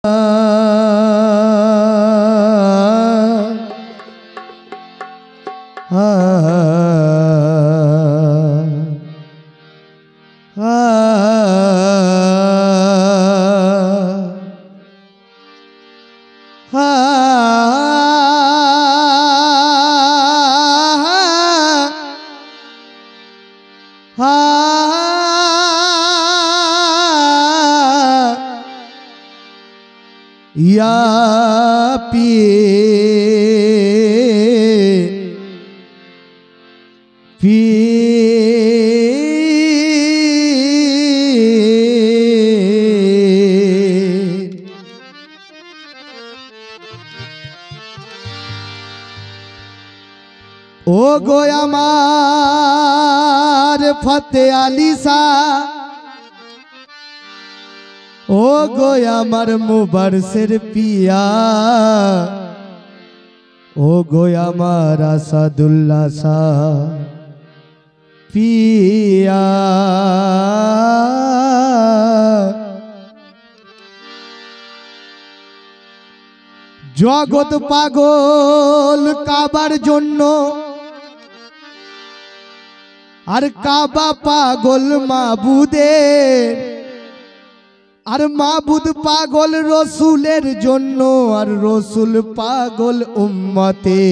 या ओ गो आमार फतेह आली शाह ओ गो आमार मुबारसेर पिया ओ गो आमार आसादुल्लाह शाह पिया जगत पागल काबार जन्नो और काबा पागल माबुदेर और माबुद पागल रसूलेर जन्नो और रसूल पागल उम्मते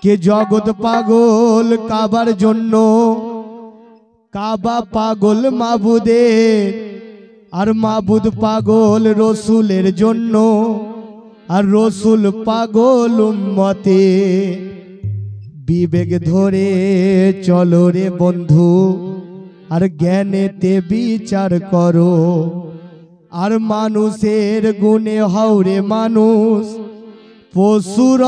के जगत पागल काबार जन्नो काबा पागल माबुदेर और माबुद पागल रसूलेर जन्नो और रसूल पागल उम्मते विवेक धरे चलो रे बंधु और ज्ञानेते विचार करो और मानुषेर गुणे हও रे मानुष पशुर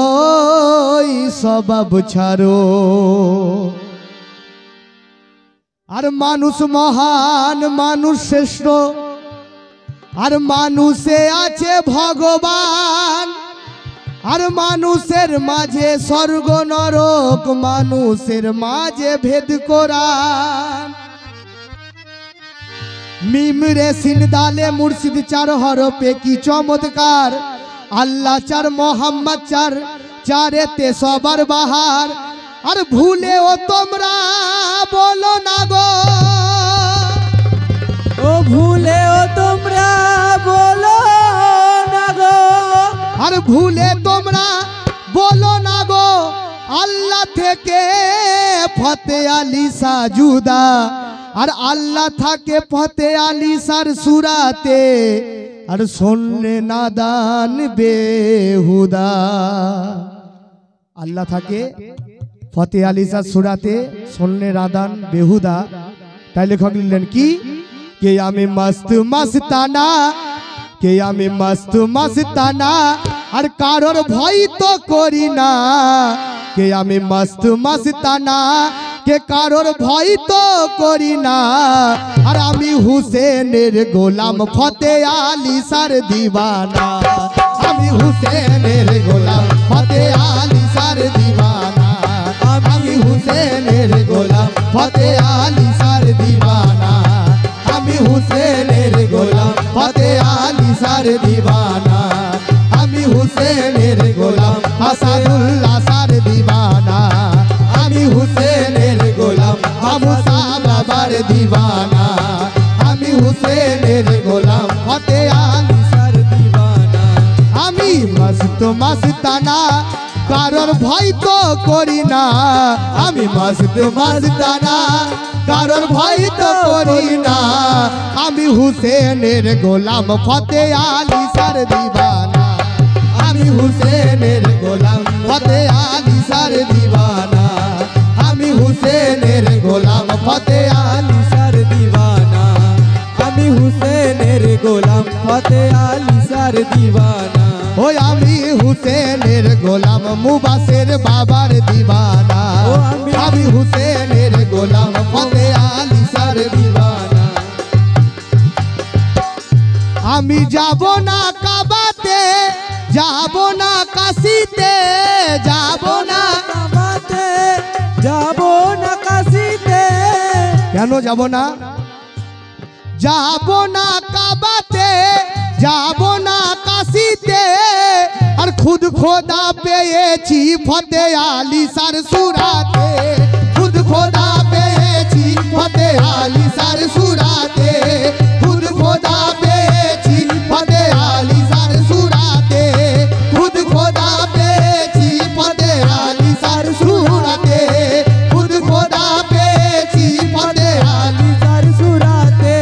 स्वभाव छाड़ो और मानुष महान मानुष श्रेष्ठ और मानुषे आछे भगवान और मानुषेर माझे स्वर्ग नरक मानुषेर माझे भेद कुरान मिम रे सिन दाले मुर्शिद चार हरफे की चमत्कार अल्लाह चार मोहम्मद चार चारेते सबार बाहार और भूले ओ तोमरा बोलो ना गो ओ भूले ओ तोमरा बोलो ना गो और भूले तोमरा बोलो ना गो अल्लाह थेके फतेह आली शाह जुदा और अल्लाह थाके फतेह आली शाह सुराते और सुनले नादान बेहुदा अल्लाह थाके फतेह आली शाह सुराते सुनले नादान बेहुदा ताई लेखक लिखलेन कि के आमी मस्त मस्ताना के आमी मस्त मस्ताना और कारोर भय तो करी ना के आमी मस्त मस्ताना के कारोर भय तो करी ना और आमी हुसैनेर गोलाम फतेह आली शाह दीवाना आमी हुसैनेर गोलाम फतेह आली शाह दीवाना आमी हुसैनेर गोलाम फतेह आली शाह दीवाना आमी हुसैनेर गोलाम फतेह आली शाह दीवाना आमी हुसैनेर गोलाम आसादुल्लाह शाह दीवाना आमी हुसैनेर गोलाम आबू शाह बाবার दीवाना आमी हुसैनेर गोलाम फतेह आली शाह दीवाना आमी मस्त मस्ताना कारोर भय तो करी ना आमी मस्त मस्ताना कारोर भय तो करी ना आमी हुसैनेर गोलाम फतेह आली शाह दीवाना आमी हुसैनेर गोलाम फतेह आली शाह दीवाना आमी हुसैनेर गोलाम फतेह आली शाह दीवाना आमी हुसैनेर गोलाम फतेह आली शाह दीवाना ओ आमी हुसैनेर गोलाम मुबासिर बाबार दीवाना आमी हुसैनेर गोलाम फतेह आली शाह दीवाना आमी जाबो ना काबाते जाबो ना काशीते जाबो ना काबाते जाबो ना काशीते केन जाबो ना যাবো না কাবাতে, যাবো না কাশিতে, আর খুদ খোদা পেয়েছি ফতে আলী সার সুরাতে, খুদ খোদা পেয়েছি ফতে আলী সার সুরাতে, খুদ খোদা পেয়েছি ফতে আলী সার সুরাতে, খুদ খোদা পেয়েছি ফতে আলী সার সুরাতে, খুদ খোদা পেয়েছি ফতে আলী সার সুরাতে,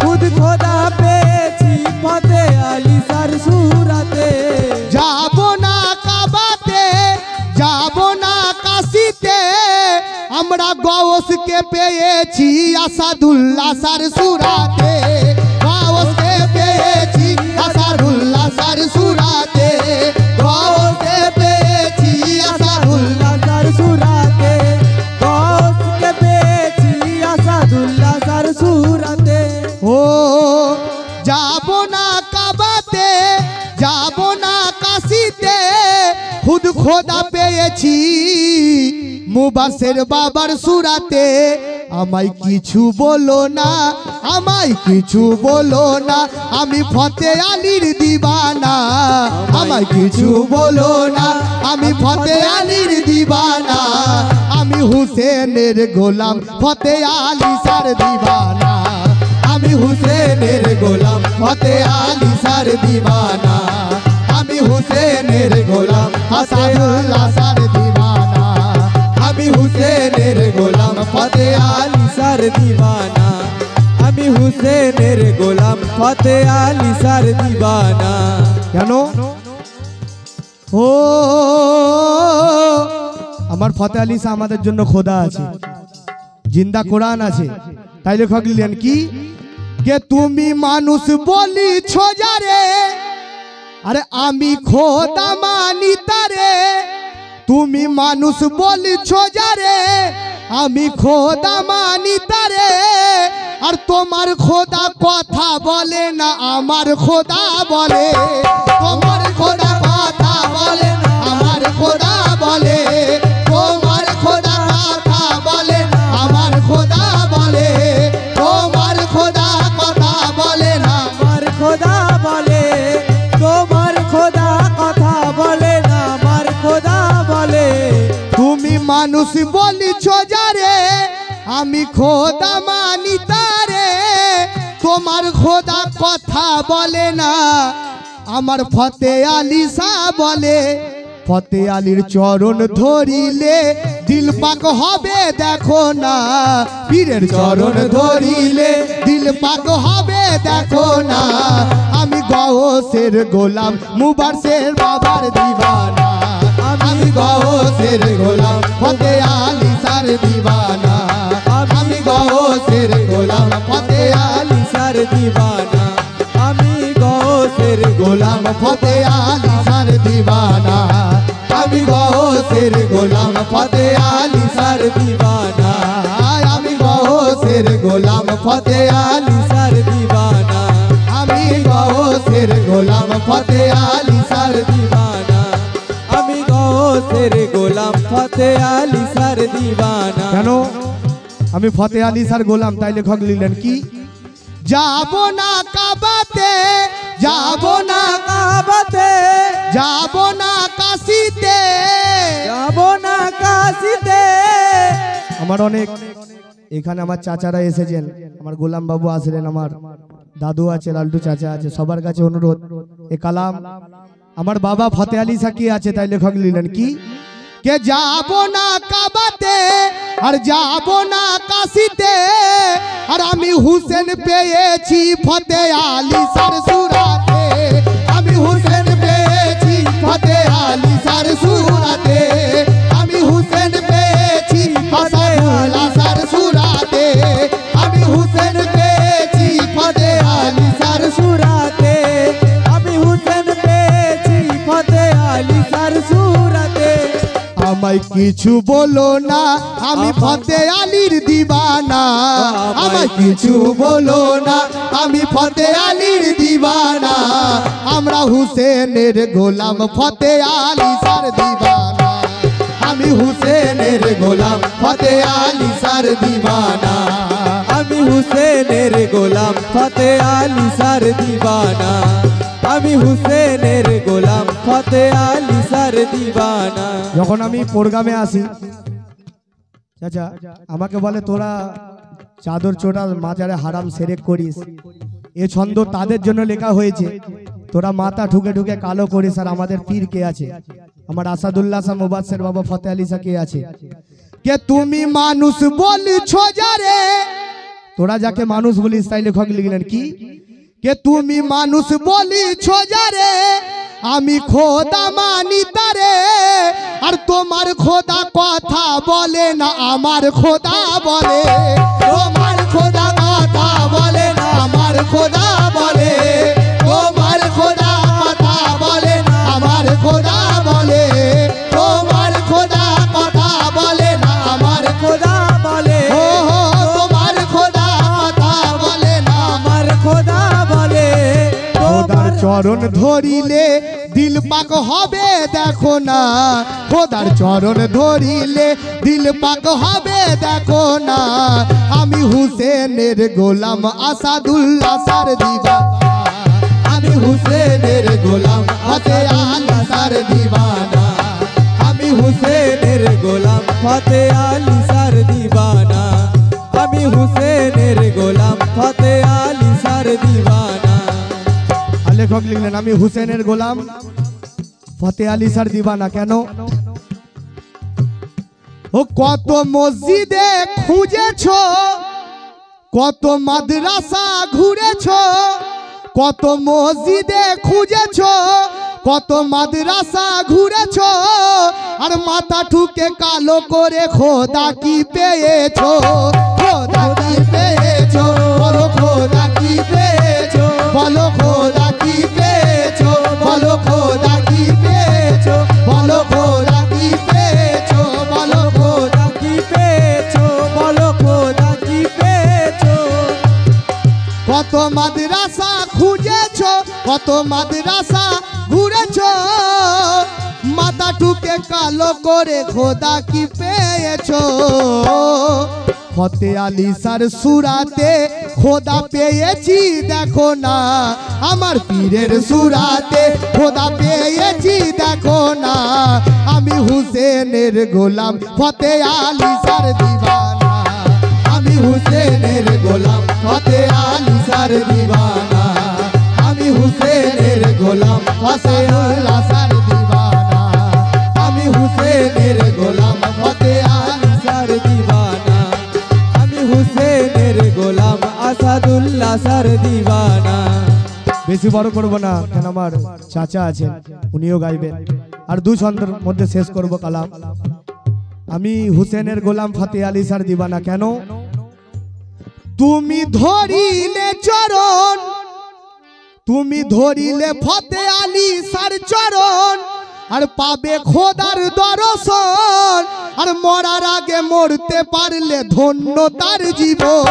খুদ খোদা পেয়েছি ফতে আলী সার সুরাতে। যাবো না কাবাতে, যাবো না কাশিতে, আমরা গৌসকে পেয়েছি আসাদুল্লাহ সার সুরাতে, গৌসকে পেয়েছি আসাদুল্লাহ সার সুরাতে, গৌসকে পেয়েছি আসাদুল্লাহ সার সুরাতে, গৌসকে পেয়েছি আসাদুল্লাহ সার সুরাতে। ও যাবো না কাবাতে, যাবো না কাশিতে, খুদ খোদা পেয়েছি মুবাসের বাবার সুরাতে। আমায় কিছু বলো না, আমায় কিছু বলো না, আমি ফতে আলীর দিবানা, আমায় কিছু বলো না, আমি ফতে আলীর দিবানা, আমি হুসেনের গোলাম ফতে আলী সার দিবানা, আমি হুসেনের গোলাম ফতে আলী সার দিবানা, আমি হুসেনের গোলাম আসাদুল্লাহ সার দিবানা, আমি হুসেনের গোলাম ফতে আলী সার দিবানা, আমি হুসেনের গোলাম ফতে আলী সার দিবানা। কেন? ও আমার ফতে আলী শাহ আমাদের জন্য খোদা আছে, জিন্দা কোরআন আছে। তাই লেখক লিখলেন কি, কে তুমি মানুষ বলিছ যারে, আরে আমি খোদা মানি তারে, তুমি মানুষ বলিছ যারে, আমি খোদা মানি তারে, আর তোমার খোদা কথা বলে না, আমার খোদা বলে, তোমার খোদা কথা বলে না, আমার খোদা বলে, তোমার খোদা কথা বলে না, আমার খোদা বলে, তোমার খোদা কথা বলে না, আমার খোদা বলে, তোমার খোদা কথা বলে না, আমার খোদা বলে। তুমি মানুষ বলিছ যারে, আমি খোদা মানি তারে, তোমার খোদা কথা বলে না, আমার ফতে আলী শাহ বলে। ফতে আলীর চরণ ধরিলে দিল পাক হবে দেখো না, পীরের চরণ ধরিলে দিল পাক হবে দেখো না, আমি গৌসের গোলাম মুবাসের বাবার দিবানা, আমি গৌসের গোলাম ফতে আলী সার দিবানা, আমি গৌসের গোলাম ফতে আলী সার দিবানা, আমি গৌসের গোলাম ফতে আলী সার দিবানা, আমি গৌসের গোলাম ফতে আলী সার দিবানা, আমি গৌসের গোলাম ফতে আলী সার দিবানা, আমি গৌসের গোলাম ফতে আলী সার দিবানা, আমি গৌসের গোলাম ফতে আলী সার দিবানা। কেন? আমি ফতে আলী সার গোলাম। তাই লেখক লিখলেন কি, যাবো না কাবাতে, যাবো না কাবাতে, যাবো না কাশিতে, যাব না কাশিতে। আমার অনেক এখানে আমার চাচারা এসেছেন, আমার গোলাম বাবু আসলেন, আমার দাদু আছে, লালটু চাচা আছে, সবার কাছে অনুরোধ, এ কালাম আমার বাবা ফতে আলী শাহ কি আছে। তাই লেখক লিখলেন কি, কে যাবো না কাবাতে, আর যাবো না কাশিতে, আর আমি হুসেন পেয়েছি ফতে আলী সার সুরাতে, আমি হুসেন পেয়েছি ফতে আলী সার সুরাতে, আমি হুসেন পেয়েছি আসাদুল্লাহ সার সুরাতে, আমি হুসেন পেয়েছি ফতে আলী সার সুরাতে, আমি হুসেন পেয়েছি ফতে আলী সার সুরাতে। আমায় কিছু বলো না, আমি ফতে আলীর দিবানা, আমায় কিছু বলো না, আমি ফতে আলীর দিবানা, আমরা হুসেনের গোলাম ফতে আলী সার দিবানা, আমি হুসেনের গোলাম ফতে আলী সার দিবানা, আমি হুসেনের গোলাম ফতে আলী সার দিবানা আমি হুসেনের গোলাম ফতে আলী সার দিবানা যখন আমি প্রোগ্রামে আসি চাচা আমাকে বলে তোরা চাদর চোটা মাজারে হারাম সেরেক করিস এ ছন্দ তাদের জন্য লেখা হয়েছে তোরা মাথা ঠুকে ঠুকে কালো করিস আর আমাদের পীর কে আছে আমার আসাদুল্লাহ শাহ মুবাসসির বাবা ফতে আলী শাহ কে আছে কে তুমি মানুষ বলছো যারে তোরা যাকে মানুষ বলিস তাই লেখক লিখলেন কি কে তুমি মানুষ বলছো যারে আমি খোদা মানি তারে আর তোমার খোদা কথা বলে না আমার খোদা বলে তোমার খোদা কথা বলে না আমার খোদা বলে তোমার খোদা কথা বলে না আমার খোদা বলে তোমার খোদা কথা বলে না আমার খোদা বলে ও তোমার খোদা কথা বলে না আমার খোদা বলে খোদার চরণ ধরিলে দিল পাক হবে দেখো না খোদার চরণ ধরিলে দিল পাক হবে দেখো না আমি হুসেনের গোলাম আসাদুল্লাহ সার দিবানা আমি হুসেনের গোলাম ফতে আলী সার দিবানা আমি হুসেনের গোলাম ফতে আলী সার দিবানা আমি হুসেনের গোলাম ফতে আলী সার দিবানা লেখক লিখলেন আমি হুসেনের গোলাম ফতে আলী সার দিবানা কেন ও কত মসজিদে খুঁজেছো কত মাদ্রাসা ঘুরেছো কত মসজিদে খুঁজেছো কত মাদ্রাসা ঘুরেছো আর মাথা ঠুকে কালো করে খোদা কি পেয়েছো খোদা কি পেয়েছো বলো খোদা কি পেয়েছো বলো খোদা কি পেয়েছো বলো খোদা কি পেয়েছো বলো খোদা কি পেয়েছো বলো খোদা কি পেয়েছো বলো খোদা কি পেয়েছো কত মাদ্রাসা খুঁজেছো কত মাদ্রাসা ঘুরেছো মাথা ঠুকে কালো করে খোদা কি পেয়েছো ফতে আলী সার সুরাতে খোদা পেয়েছি দেখো না আমার পীরের সুরাতে খোদা পেয়েছি দেখো না আমি হুসেনের গোলাম ফতে আলী সার দিবানা আমি হুসেনের গোলাম ফতে আলী সার দিবানা আমি হুসেনের গোলাম ফতে আলী সার দিবানা আমি হুসেনের গোলাম ফতে আলী সার দিবানা আমি হুসেনের গোলাম আসাদুল্লাহ সার দিবানা বেশি বড় করব না কেন আমার চাচা আছেন উনিও গাইবেন আর দু ছন্দের মধ্যে শেষ করব কালাম আমি হুসেনের গোলাম ফতে আলী সার দিবানা কেন তুমি ধরিলে চরণ তুমি ধরিলে ফতে আলী সার চরণ আর পাবে খোদার দর্শন আর মরার আগে মরতে পারলে ধন্য তার জীবন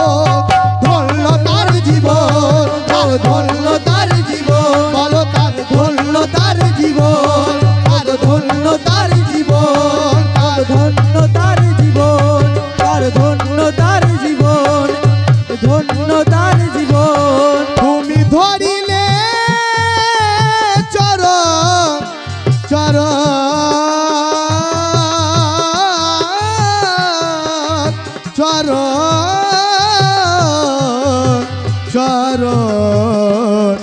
ধন্য তার জীবন আর ধন্য তার জীবন বলো তার ধন্য তার জীবন আর ধন্য তার জীবন তার ধন্য তার জীবন তার ধন্য তার জীবন ধন্য তার জীবন তুমি ধরিলে চরণ চরণ চরণ চরণ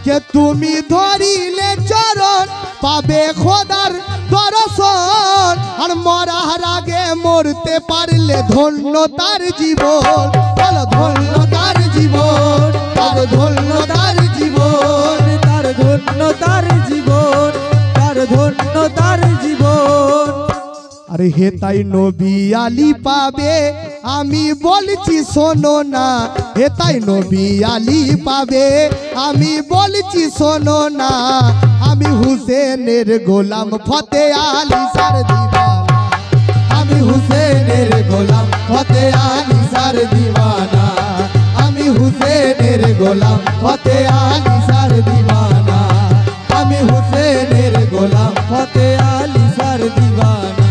কে তুমি ধরিলে চরণ পাবে খোদার দর্শন আর মরার আগে মরতে পারলে ধন্য তার জীবন বলো ধন্য তার জীবন তার ধন্য তার জীবন তার ধন্য তার জীবন তার ধন্য তার জীবন আরে হে তাই নবী আলী পাবে আমি বলছি শোনো না হে তাই নবী আলী পাবে আমি বলছি শোনো না আমি হুসেনের গোলাম ফতে আলী সার দিবানা আমি হুসেনের গোলাম ফতে আলী সার দিবানা আমি হুসেনের গোলাম ফতে আলী সার দিবানা আমি হুসেনের গোলাম ফতে আলী সার দিবানা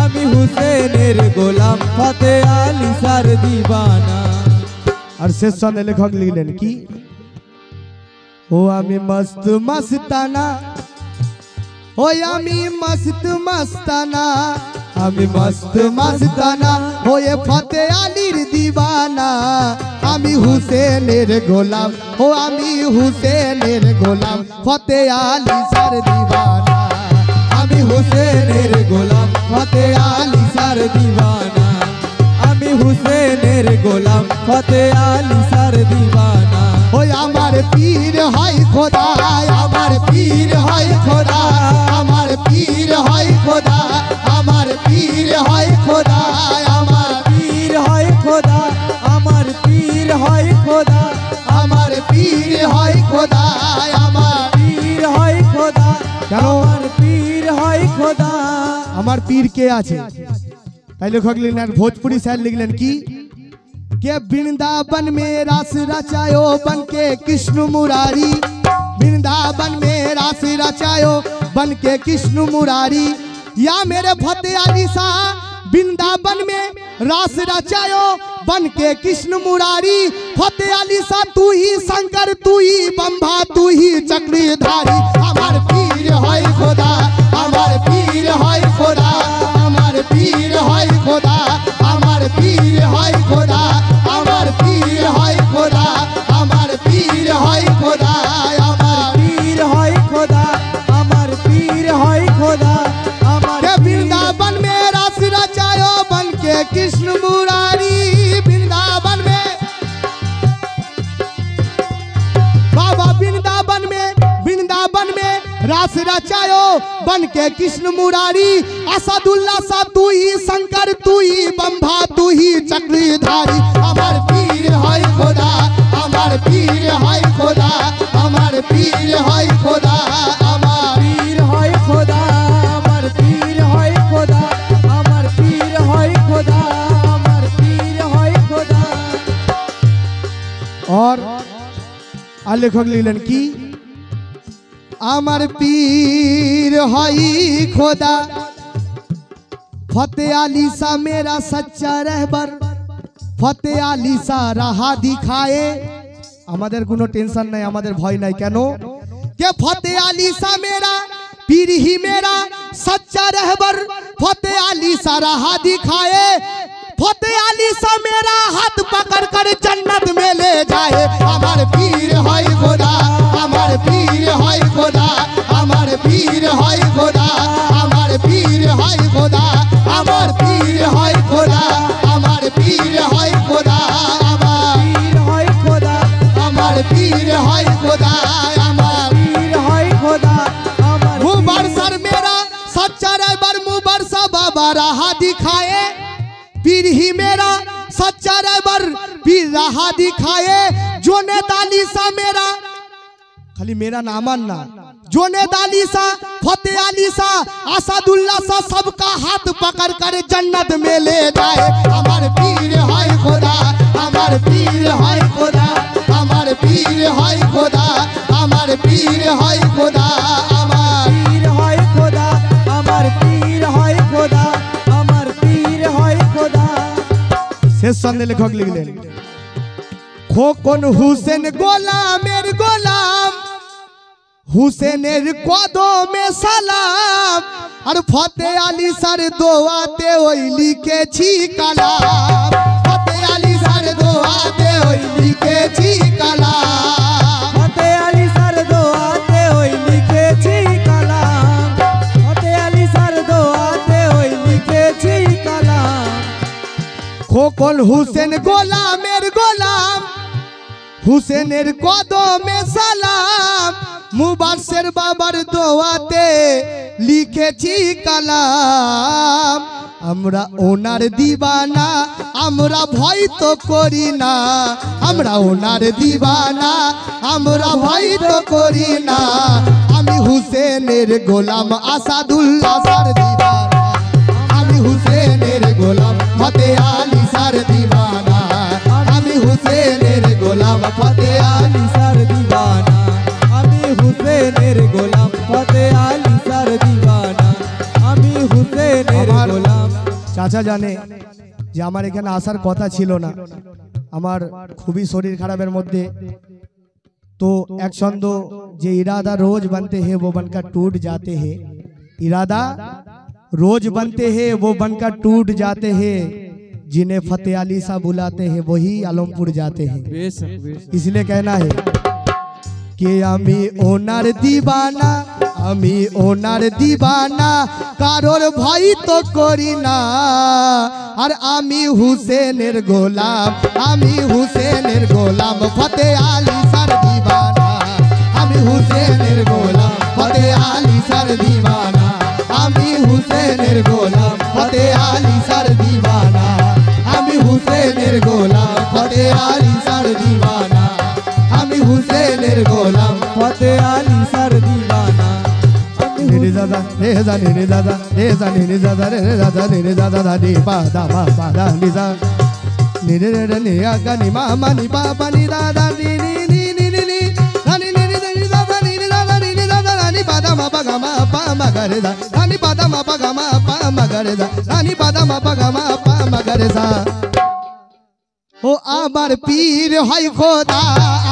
আমি হুসেন হুসেনের গোলাম ফতে আলী সার দিবানা। আর শেষ ছন্দে লেখক লিখলেন কি, ও আমি মস্ত মস্তানা, ও আমি মস্ত মস্তানা, আমি মস্ত মস্তানা হয়ে ফতে আলীর দিবানা। আমি হুসেনের গোলাম, ও আমি হুসেনের গোলাম ফতে আলী সার দিবানা। আমি হুসেনের গোলাম ফতে আলী সার দিবানা। আমি হুসেনের গোলাম ফতে আলী সার দিবানা। ওই আমার পীর হয় খোদা, আমার পীর হয় খোদা, আমার পীর হয় খোদা, আমার পীর হয় খোদা, আমার পীর হয় খোদা, আমার পীর হয় খোদা, আমার পীর হয় খোদা, আমার পীর হয় খোদা, কেন? আমার পীর হয় খোদা। আমার পীর কে আছে? তাই লেখক লিখলেন, भोजपुरी शायर लिखलेन की के वृंदावन में रास रचायो बन के कृष्ण मुरारी, वृंदावन में रास रचायो बन के कृष्ण मुरारी। या मेरे फते अली शाह वृंदावन में रास रचायो बन के कृष्ण मुरारी। फते अली शाह तू ही शंकर, तू ही बम्भा, तू ही चक्रधारी। हमार पीर है खुदा, हमार पीर है खुदा, हमार पीर है खुदा, हमार पीर है खुदा, हमार पीर है खुदा, हमार पीर है खुदा, हमार पीर है खुदा, আমার পীর হয় খোদা, আমার के वृंदावन में रस रचायो बन के कृष्ण मुरारी। वृंदावन में बाबा, वृंदावन में रस रचायो बन के कृष्ण मुरारी। असदुल्ला सा तू ही शंकर, तू ही बम्भा, तू ही चक्रधारी। हमार पीर है खुदा, हमार पीर है खुदा, हमार पीर है खुदा, हमार পীর হয় খোদা, আমার পীর হয় খোদা, আমার পীর হয় খোদা, আমার পীর হয় খোদা। और लेखक लिखलेन की আমার पीर हई खोदा फते अली सा मेरा सच्चा रहबर, फते अली सा राहा दिखाए। আমাদের কোনো টেনশন নাই, আমাদের ভয় নাই, কেন? के फते अली सा मेरा पीर ही मेरा सच्चा रहबर, फते अली सा राहा दिखाए। फते अली सा मेरा हाथ पकड़ कर जन्नत में ले जाए। हमार पीर है खुदा, हमार पीर है खुदा, हमार पीर है खुदा, हमार पीर है खुदा, हमार पीर है खुदा, हमार पीर है खुदा, পীর হয় খোদা, हमार पीर है खुदा, हमार পীর হয় খোদা, আমার मुबर सर मेरा सच्चा रहबर, मुबर सा बाबा राह दिखाए। पीर ही मेरा सच्चा रहबर, पीर राह दिखाए। जोने दाली सा मेरा, खाली मेरा नाम ना, जोने दाली सा, फते अली सा, असदुल्ला सा, सबका हाथ पकड़ कर जन्नत में ले जाए। हमार पीर है खुदा, हमार पीर है खुदा, हमार पीर है खुदा, हमार पीर है खुदा, हमार পীর হয় খোদা, আমার পীর হয় খোদা, আমার পীর হয় খোদা। শেষ ছন্দে লেখক লিখলেন, খোকন হুসেন গোলামের গোলাম, হুসেনের কদমে সালাম। আর ফতে আলী সার দোয়াতে ওই লিখেছি কালাম, ফতে আলী সার দোয়াতে ওই লিখেছি কালাম। ফতে আলী সার দোয়াতে ওই লিখেছি কালাম, ফতে আলী সার দোয়াতে ওই লিখেছি কালাম। খোকন হুসেন গোলামের গোলাম, হুসেনের কদমে সালাম। মুবাশশির বাবার দোয়াতে লিখেছি কালাম। আমরা ওনার দিবানা, আমরা ভয় তো করি না, আমরা ওনার দিবানা, আমরা ভয় তো করি না। আমি হুসেনের গোলাম, আসাদুল্লাহ সার দিবানা, আমি হুসেনের গোলাম, ফতে আলী সার দিবানা, আমি হুসেনের গোলাম, ফতে আলী। আলী সার দিবানা, আমি হুসেনের গোলাম, ফতে আলী সার দিবানা, আমি হুসেনের আমার গোলাম। চাচা জানে যে আমার এখানে আসার কথা ছিল না, আমার খুবই শরীর খারাপের মধ্যে। तो एक छंद जे इरादा रोज बनते हैं वो बनकर टूट जाते हैं, इरादा रोज बनते हैं वो बनकर टूट जाते हैं, जिन्हें फतेह अली सा बुलाते हैं वही आलमपुर जाते हैं। इसलिए कहना है कि आमी ओनार दीवाना, आमी ओनार दीवाना, कारोर भाई तो करी ना, और आमी हुसैनेर गोलाम, आमी हुसैनेर गोलाम, फतेह अली सार दीवाना, आमी हुसैनेर गोलाम, फतेह अली सार दीवाना, आमी हुसैनेर गोलाम, फतेह अली सार दीवाना, आमी हुसैनेर गोलाम, फतेह अली सार दीवाना, आमी हुसैनेर गोलाम, फतेह अली सार दीवाना। रे दादा रे जा रे दादा रे जा रे दादा रे दादा रे दादा दा नी पा दा मा पा दा नी जा नी रे रे नी आ गा नी मा मा नी पा पा नी दा दा नी नी नी नी नी नी दा नी नी नी दादा नी नी दादा नी नी दादा नी पा दा मा पा गा मा पा मा गा रे दा नी पा दा मा पा गा मा पा मा गा रे दा नी पा दा मा पा गा मा पा मा गा रे सा। ओ आमार पीर है खोदा,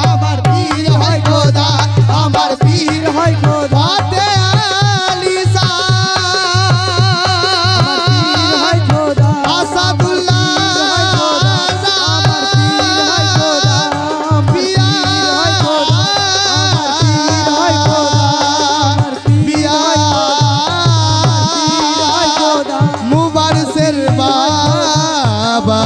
आमार पीर है खोदा, आमार पीर है खोदा, मुबारसेर बाबा